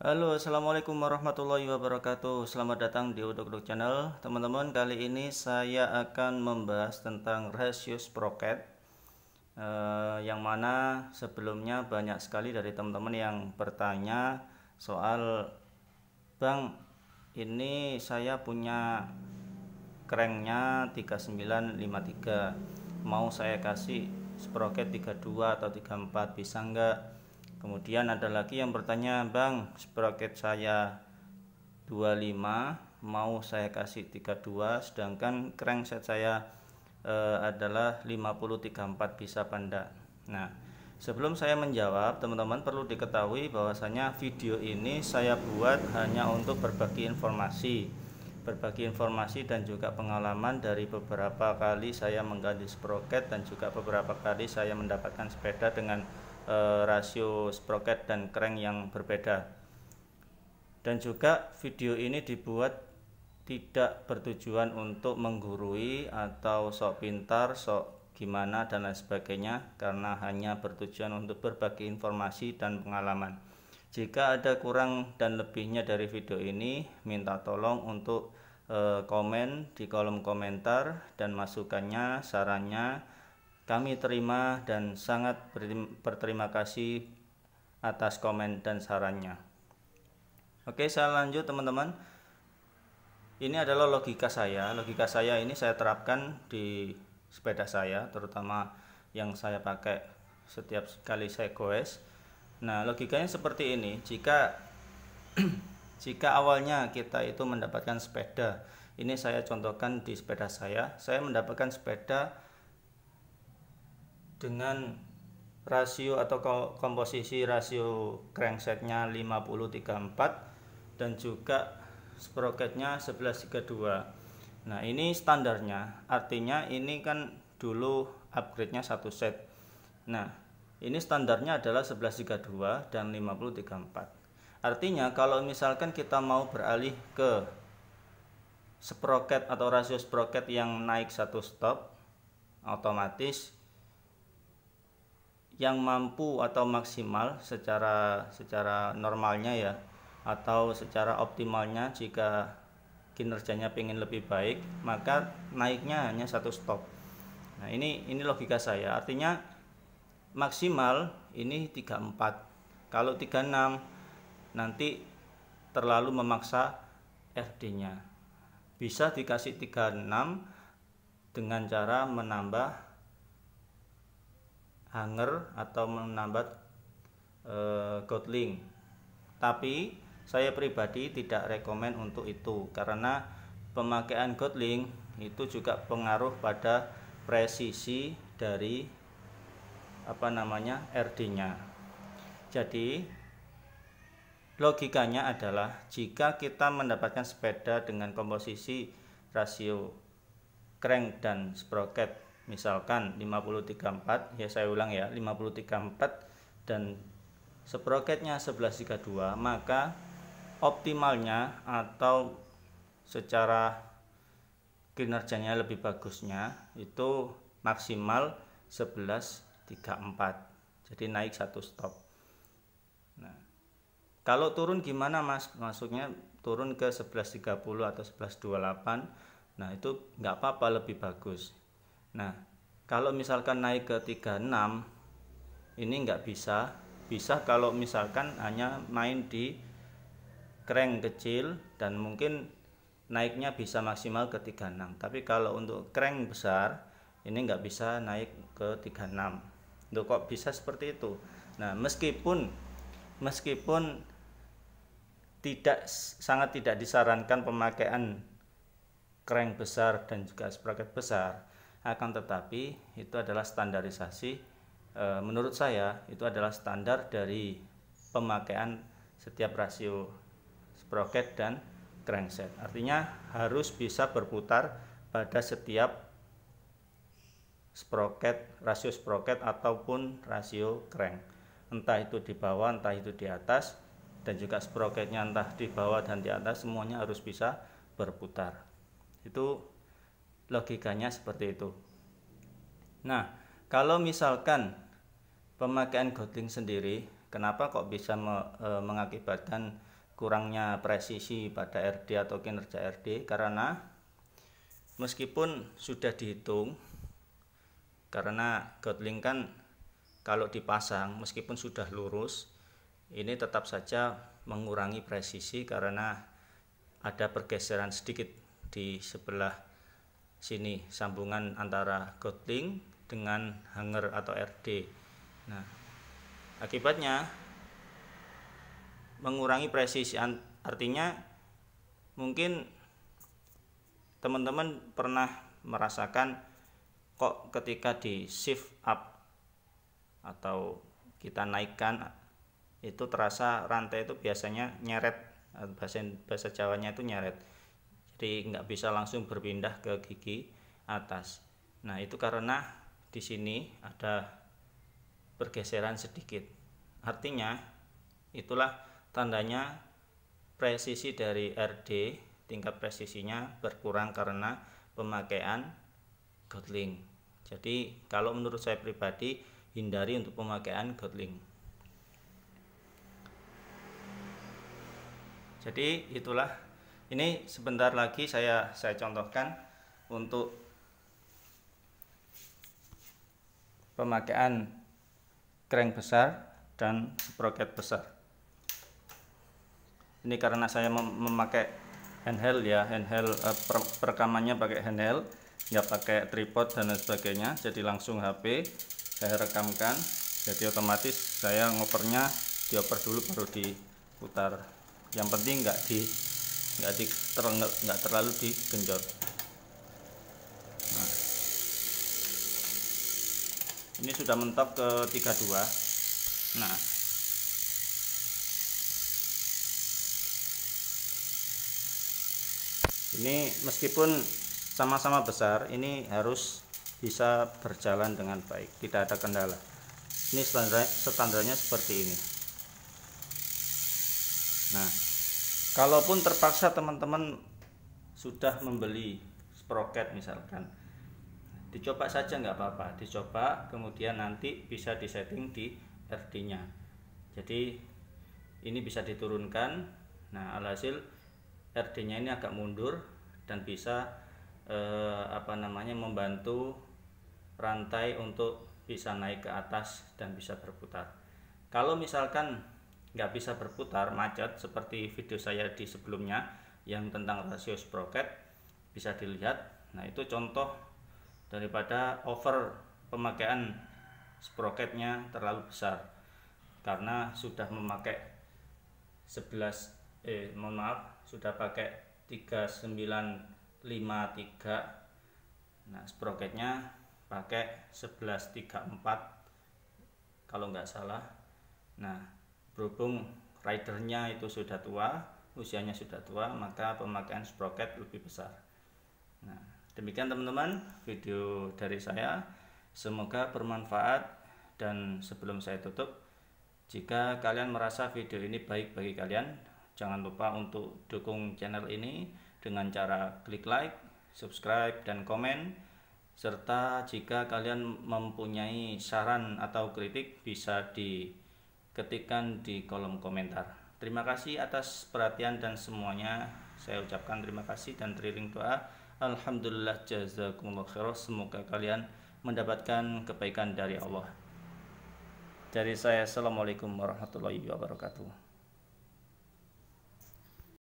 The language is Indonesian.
Halo, assalamualaikum warahmatullahi wabarakatuh. Selamat datang di Uduk Channel, teman-teman. Kali ini saya akan membahas tentang rasio sprocket, yang mana sebelumnya banyak sekali dari teman-teman yang bertanya soal, Bang, ini saya punya cranknya 3953, mau saya kasih sprocket 32 atau 34, bisa enggak? Kemudian ada lagi yang bertanya, Bang, sprocket saya 25, mau saya kasih 32, sedangkan crankset saya adalah 5034, bisa apa enggak? Nah, sebelum saya menjawab, teman-teman perlu diketahui bahwasanya video ini saya buat hanya untuk berbagi informasi dan juga pengalaman dari beberapa kali saya mengganti sprocket dan juga beberapa kali saya mendapatkan sepeda dengan rasio sprocket dan crank yang berbeda. Dan juga video ini dibuat tidak bertujuan untuk menggurui atau sok pintar, sok gimana dan lain sebagainya, karena hanya bertujuan untuk berbagi informasi dan pengalaman. Jika ada kurang dan lebihnya dari video ini, minta tolong untuk komen di kolom komentar, dan masukannya, sarannya kami terima dan sangat berterima kasih atas komen dan sarannya. Oke, saya lanjut, teman-teman. Ini adalah logika saya. Logika saya ini saya terapkan di sepeda saya, terutama yang saya pakai setiap kali saya goes. Nah, logikanya seperti ini. Jika awalnya kita itu mendapatkan sepeda, ini saya contohkan di sepeda saya mendapatkan sepeda dengan rasio atau komposisi rasio cranksetnya 5034 dan juga sprocketnya 1132. Nah, ini standarnya, artinya ini kan dulu upgrade-nya satu set. Nah, ini standarnya adalah 1132 dan 5034. Artinya kalau misalkan kita mau beralih ke sprocket atau rasio sprocket yang naik satu stop, otomatis yang mampu atau maksimal secara normalnya ya, atau secara optimalnya, jika kinerjanya pengen lebih baik, maka naiknya hanya satu stop. Nah, ini logika saya. Artinya maksimal ini 34. Kalau 36 nanti terlalu memaksa RD-nya. Bisa dikasih 36 dengan cara menambah hanger atau menambah Goldlink. Tapi saya pribadi tidak rekomen untuk itu, karena pemakaian Goldlink itu juga pengaruh pada presisi dari RD-nya. Jadi logikanya adalah, jika kita mendapatkan sepeda dengan komposisi rasio crank dan sprocket misalkan 5034, ya saya ulang ya, 5034 dan sprocketnya 1132, maka optimalnya atau secara kinerjanya lebih bagusnya itu maksimal 1134, jadi naik satu stop. Nah, kalau turun gimana, Mas? Maksudnya turun ke 1130 atau 1128. Nah, itu nggak apa-apa, lebih bagus. Nah, kalau misalkan naik ke 36, ini nggak bisa. Bisa kalau misalkan hanya main di crank kecil dan mungkin naiknya bisa maksimal ke 36. Tapi kalau untuk crank besar, ini nggak bisa naik ke 36. Loh, kok bisa seperti itu? Nah, meskipun sangat tidak disarankan pemakaian crank besar dan juga sprocket besar, akan tetapi itu adalah standarisasi. Menurut saya itu adalah standar dari pemakaian setiap rasio sprocket dan crankset. Artinya harus bisa berputar pada setiap sprocket, rasio sprocket ataupun rasio crank, entah itu di bawah entah itu di atas, dan juga sprocketnya entah di bawah dan di atas, semuanya harus bisa berputar. Itu logikanya seperti itu. Nah, kalau misalkan pemakaian Goldlink sendiri, Kenapa kok bisa mengakibatkan kurangnya presisi pada RD atau kinerja RD? Karena meskipun sudah dihitung, karena Gatling kan kalau dipasang meskipun sudah lurus, ini tetap saja mengurangi presisi karena ada pergeseran sedikit di sebelah sini sambungan antara Gatling dengan hanger atau RD. Nah, akibatnya mengurangi presisi, artinya mungkin teman-teman pernah merasakan kok ketika di shift up atau kita naikkan itu terasa rantai itu biasanya nyeret, bahasa Jawanya itu nyeret, jadi nggak bisa langsung berpindah ke gigi atas. Nah, itu karena di sini ada pergeseran sedikit, artinya itulah tandanya presisi dari RD, tingkat presisinya berkurang karena pemakaian Gatling. Jadi kalau menurut saya pribadi, hindari untuk pemakaian Gatling. Jadi itulah, ini sebentar lagi saya contohkan untuk pemakaian crank besar dan sprocket besar. Ini karena saya memakai handheld ya, perekamannya pakai handheld, nggak pakai tripod dan lain sebagainya, jadi langsung HP saya rekamkan, jadi otomatis saya ngopernya dioper dulu baru diputar. Yang penting nggak terlalu digenjot. Nah, ini sudah mentok ke 32. Nah, ini meskipun sama-sama besar, ini harus bisa berjalan dengan baik, tidak ada kendala. Ini standarnya seperti ini. Nah, kalaupun terpaksa teman-teman sudah membeli sprocket misalkan, dicoba saja nggak apa-apa, dicoba kemudian nanti bisa disetting di RD-nya. Jadi ini bisa diturunkan. Nah, alhasil RD-nya ini agak mundur dan bisa membantu rantai untuk bisa naik ke atas dan bisa berputar. Kalau misalkan nggak bisa berputar, macet seperti video saya di sebelumnya yang tentang rasio sprocket, bisa dilihat. Nah, itu contoh daripada over pemakaian sprocketnya terlalu besar karena sudah memakai sudah pakai 3953. Nah, sprocketnya pakai 1134 kalau nggak salah. Nah, berhubung ridernya itu sudah tua, usianya sudah tua, maka pemakaian sprocket lebih besar. Nah, demikian teman-teman video dari saya, semoga bermanfaat. Dan sebelum saya tutup, jika kalian merasa video ini baik bagi kalian, jangan lupa untuk dukung channel ini dengan cara klik like, subscribe, dan komen. Serta jika kalian mempunyai saran atau kritik, bisa diketikkan di kolom komentar. Terima kasih atas perhatian dan semuanya. Saya ucapkan terima kasih dan teriring doa. Alhamdulillah, jazakumullah khairan. Semoga kalian mendapatkan kebaikan dari Allah. Dari saya, assalamualaikum warahmatullahi wabarakatuh.